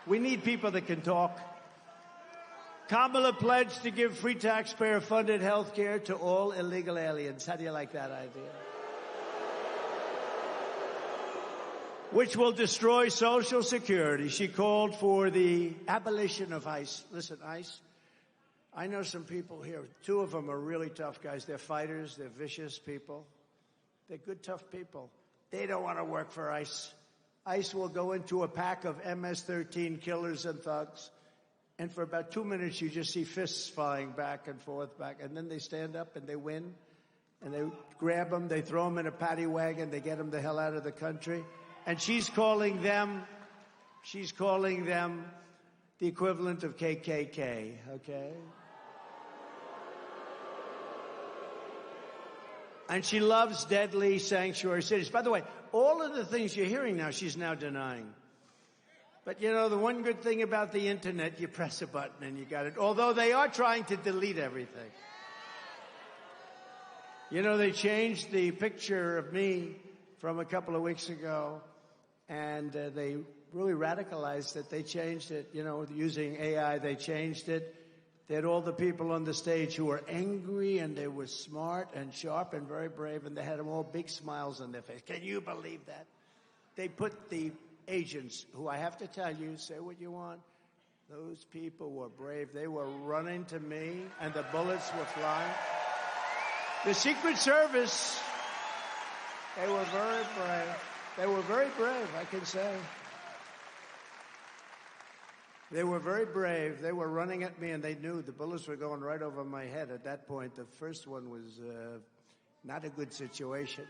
We need people that can talk. Kamala pledged to give free taxpayer-funded health care to all illegal aliens. How do you like that idea? Which will destroy Social Security. She called for the abolition of ICE. Listen, ICE, I know some people here. Two of them are really tough guys. They're fighters. They're vicious people. They're good, tough people. They don't want to work for ICE. ICE will go into a pack of MS-13 killers and thugs, and for about 2 minutes you just see fists flying back and forth, and then they stand up and they win, and they grab them, they throw them in a paddy wagon, they get them the hell out of the country. And she's calling them the equivalent of KKK, okay? And she loves deadly sanctuary cities. By the way, all of the things you're hearing now, she's now denying. But, you know, the one good thing about the Internet, you press a button and you got it. Although they are trying to delete everything. You know, they changed the picture of me from a couple of weeks ago, and they really radicalized it. They changed it, you know, using AI. They changed it. They had all the people on the stage who were angry, and they were smart and sharp and very brave, and they had them all big smiles on their face. Can you believe that? They put the agents, who I have to tell you, say what you want, those people were brave. They were running to me, and the bullets were flying. The Secret Service, they were very brave. They were very brave, I can say. They were very brave. They were running at me, and they knew the bullets were going right over my head at that point. The first one was not a good situation.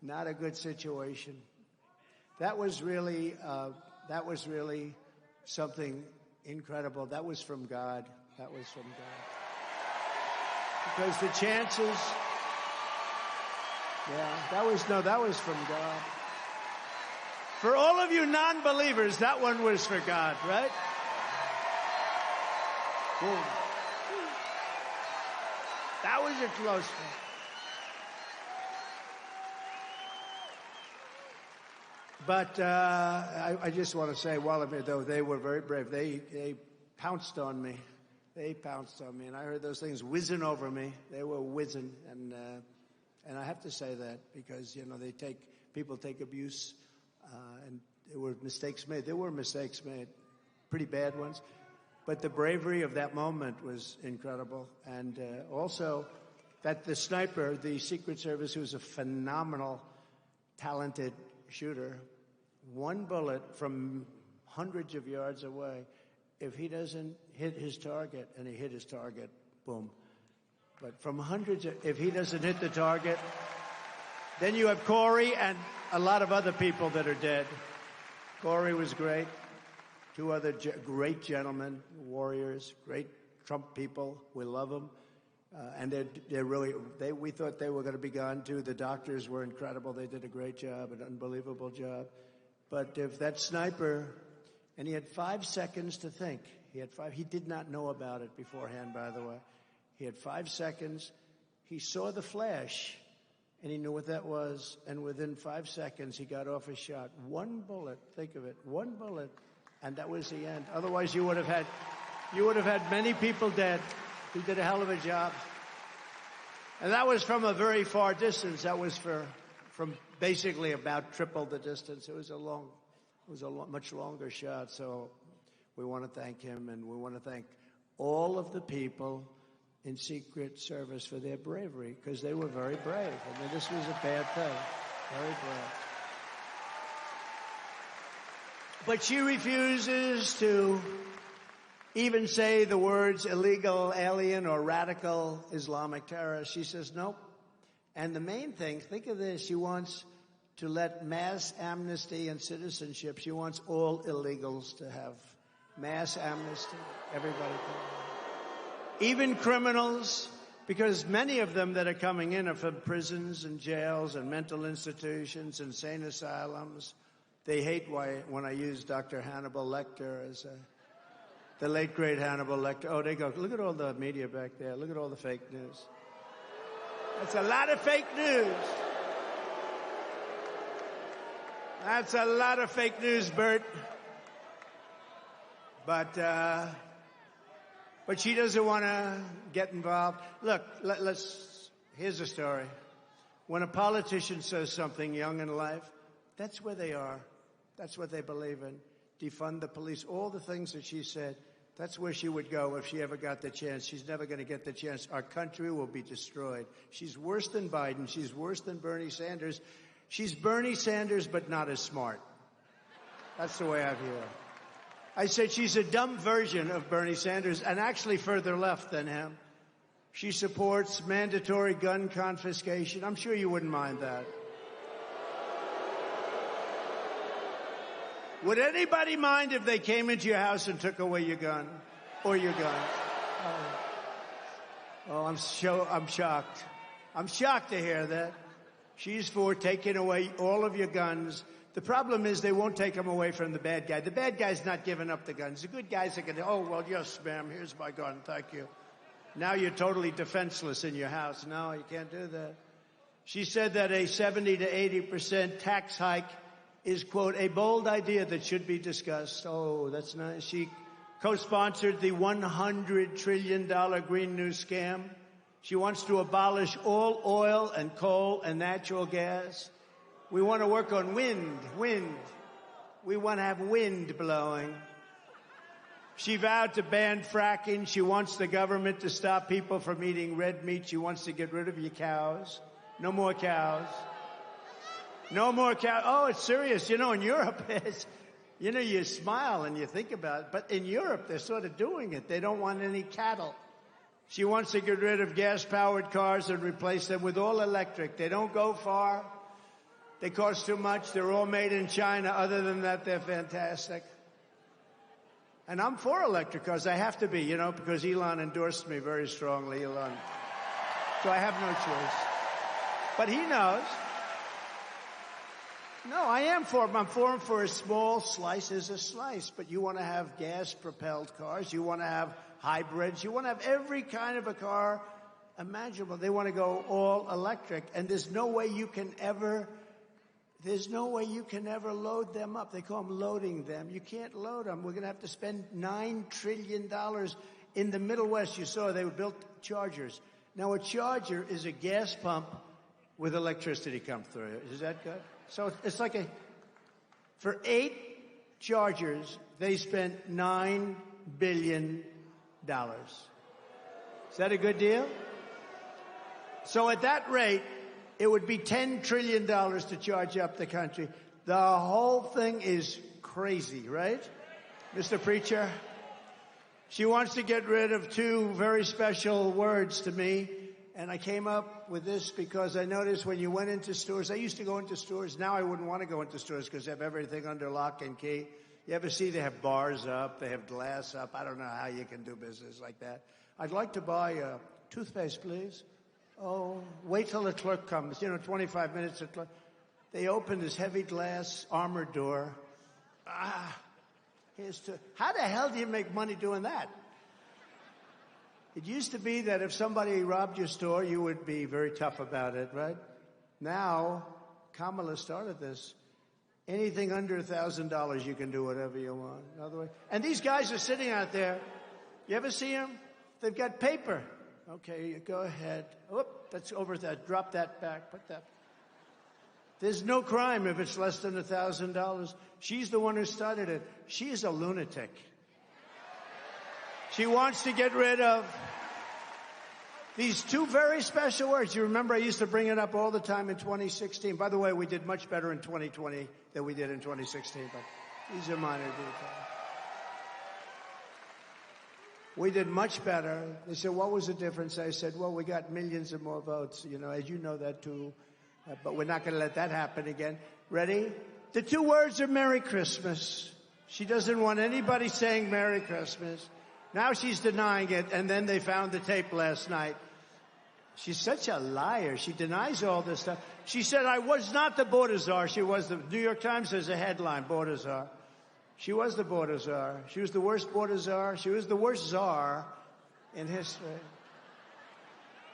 Not a good situation. That was really something incredible. That was from God. That was from God. Because the chances, that was from God. For all of you non-believers, that one was for God, right? Boom. That was a close one. But I just want to say, though, they were very brave. They pounced on me. They pounced on me, and I heard those things whizzing over me. They were whizzing, and I have to say that because, you know, people take abuse, and there were mistakes made. There were mistakes made, pretty bad ones. But the bravery of that moment was incredible. And also that the sniper, the Secret Service, who's a phenomenal, talented shooter, one bullet from hundreds of yards away, if he doesn't hit his target, and he hit his target, boom. But from if he doesn't hit the target, then you have Corey and a lot of other people that are dead. Corey was great. Two other great gentlemen, warriors, great Trump people. We love them. And we thought they were going to be gone too. The doctors were incredible. They did a great job, an unbelievable job. But if that sniper, and he had 5 seconds to think. He did not know about it beforehand, by the way. He had 5 seconds. He saw the flash, and he knew what that was. And within 5 seconds, he got off his shot. One bullet, think of it, one bullet. And that was the end. Otherwise, you would have had many people dead. He did a hell of a job. And that was from a very far distance. That was from basically about triple the distance. It was a much longer shot. So we want to thank him, and we want to thank all of the people in Secret Service for their bravery, because they were very brave. I mean, this was a bad thing. Very brave. But she refuses to even say the words illegal alien or radical Islamic terrorist. She says nope. And the main thing, think of this, she wants to let mass amnesty and citizenship. She wants all illegals to have mass amnesty. Everybody can. Even criminals, because many of them that are coming in are from prisons and jails and mental institutions, insane asylums. They hate when I use Dr. Hannibal Lecter as the late, great Hannibal Lecter. Oh, they go, look at all the media back there. Look at all the fake news. That's a lot of fake news. That's a lot of fake news, Bert. But she doesn't want to get involved. Look, here's a story. When a politician says something young in life, that's where they are. That's what they believe in. Defund the police, all the things that she said. That's where she would go if she ever got the chance. She's never going to get the chance. Our country will be destroyed. She's worse than Biden. She's worse than Bernie Sanders. She's Bernie Sanders, but not as smart. That's the way I view her. I said she's a dumb version of Bernie Sanders and actually further left than him. She supports mandatory gun confiscation. I'm sure you wouldn't mind that. Would anybody mind if they came into your house and took away your gun or your gun? I'm shocked. I'm shocked to hear that. She's for taking away all of your guns. The problem is they won't take them away from the bad guy. The bad guy's not giving up the guns. The good guys are going to, oh, well, yes, ma'am, here's my gun. Thank you. Now you're totally defenseless in your house. No, you can't do that. She said that a 70 to 80% tax hike is, quote, a bold idea that should be discussed. Oh, that's nice. She co-sponsored the $100 trillion Green New Scam. She wants to abolish all oil and coal and natural gas. We want to work on wind. We want to have wind blowing. She vowed to ban fracking. She wants the government to stop people from eating red meat. She wants to get rid of your cows. No more cows. No more cows. Oh, it's serious. You know, in Europe, you smile and you think about it. But in Europe, they're sort of doing it. They don't want any cattle. She wants to get rid of gas-powered cars and replace them with all electric. They don't go far. They cost too much. They're all made in China. Other than that, they're fantastic. And I'm for electric cars. I have to be, because Elon endorsed me very strongly, Elon. So I have no choice. But he knows. No, I am for him. I'm for him for a small slice is a slice. But you want to have gas-propelled cars. You want to have hybrids. You want to have every kind of a car imaginable. They want to go all electric. And there's no way you can ever load them up. They call them loading them. You can't load them. We're going to have to spend $9 trillion in the Middle West. You saw they built chargers. Now, a charger is a gas pump with electricity come through. Is that good? So it's like for 8 chargers, they spent $9 billion. Is that a good deal? So at that rate, it would be $10 trillion to charge up the country. The whole thing is crazy, right, Mr. Preacher? She wants to get rid of 2 very special words to me. And I came up with this because I noticed when you went into stores, I used to go into stores. Now I wouldn't want to go into stores because they have everything under lock and key. You ever see they have bars up, they have glass up? I don't know how you can do business like that. I'd like to buy a toothpaste, please. Oh, wait till the clerk comes. 25 minutes. They open this heavy glass armored door. How the hell do you make money doing that? It used to be that if somebody robbed your store, you would be very tough about it, right? Now, Kamala started this. Anything under $1,000, you can do whatever you want. Another way. And these guys are sitting out there. You ever see them? They've got paper. Okay, go ahead. Whoop, that's over that. Drop that back. Put that. There's no crime if it's less than $1,000. She's the one who started it. She is a lunatic. She wants to get rid of these 2 very special words. You remember I used to bring it up all the time in 2016. By the way, we did much better in 2020 than we did in 2016, but these are minor details. We did much better. They said, what was the difference? I said, well, we got millions of more votes. As you know that too. But we're not going to let that happen again. Ready? The 2 words are Merry Christmas. She doesn't want anybody saying Merry Christmas. Now she's denying it, and then they found the tape last night. She's such a liar. She denies all this stuff. She said, I was not the border czar. She was the New York Times has a headline, border czar. She was the border czar. She was the worst border czar. She was the worst czar in history.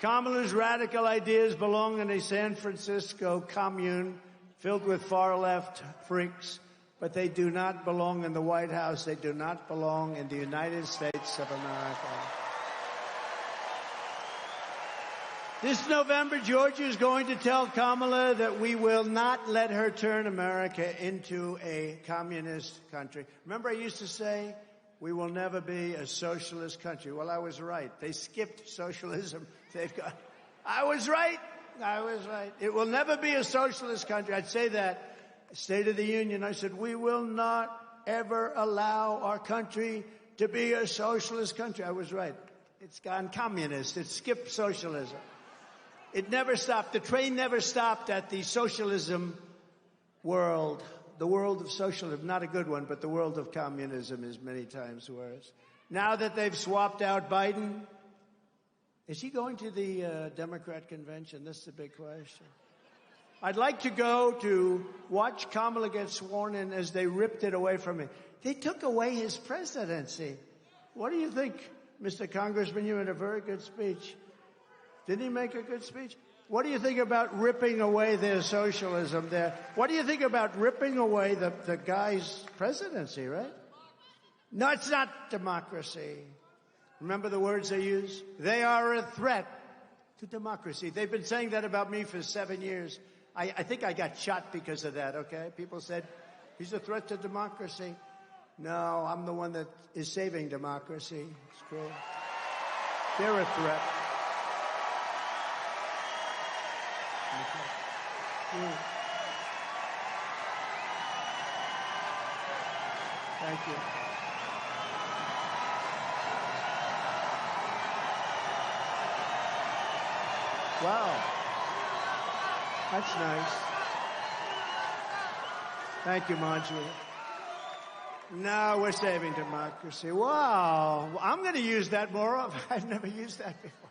Kamala's radical ideas belong in a San Francisco commune filled with far-left freaks. but they do not belong in the White House. They do not belong in the United States of America. This November, Georgia is going to tell Kamala that we will not let her turn America into a communist country. Remember I used to say, we will never be a socialist country. Well, I was right. They skipped socialism. I was right. It will never be a socialist country. I'd say that. State of the Union, I said, we will not ever allow our country to be a socialist country. I was right. It's gone communist. It skipped socialism. It never stopped. The train never stopped at the socialism world. The world of socialism, not a good one, but the world of communism is many times worse. Now that they've swapped out Biden, is he going to the Democrat convention? This is the big question. I'd like to go to watch Kamala get sworn in as they ripped it away from him. They took away his presidency. What do you think, Mr. Congressman? You had a very good speech. Didn't he make a good speech? What do you think about ripping away their socialism there? What do you think about ripping away the guy's presidency, right? No, it's not democracy. Remember the words they use? They are a threat to democracy. They've been saying that about me for 7 years. I think I got shot because of that, okay? People said, he's a threat to democracy. No, I'm the one that is saving democracy. It's true. They're a threat. Thank you. Wow. That's nice. Thank you, Marjorie. No, we're saving democracy. Wow. I'm going to use that more often. I've never used that before.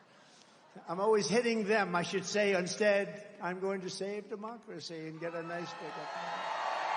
I'm always hitting them. I should say instead, I'm going to save democracy and get a nice big applause.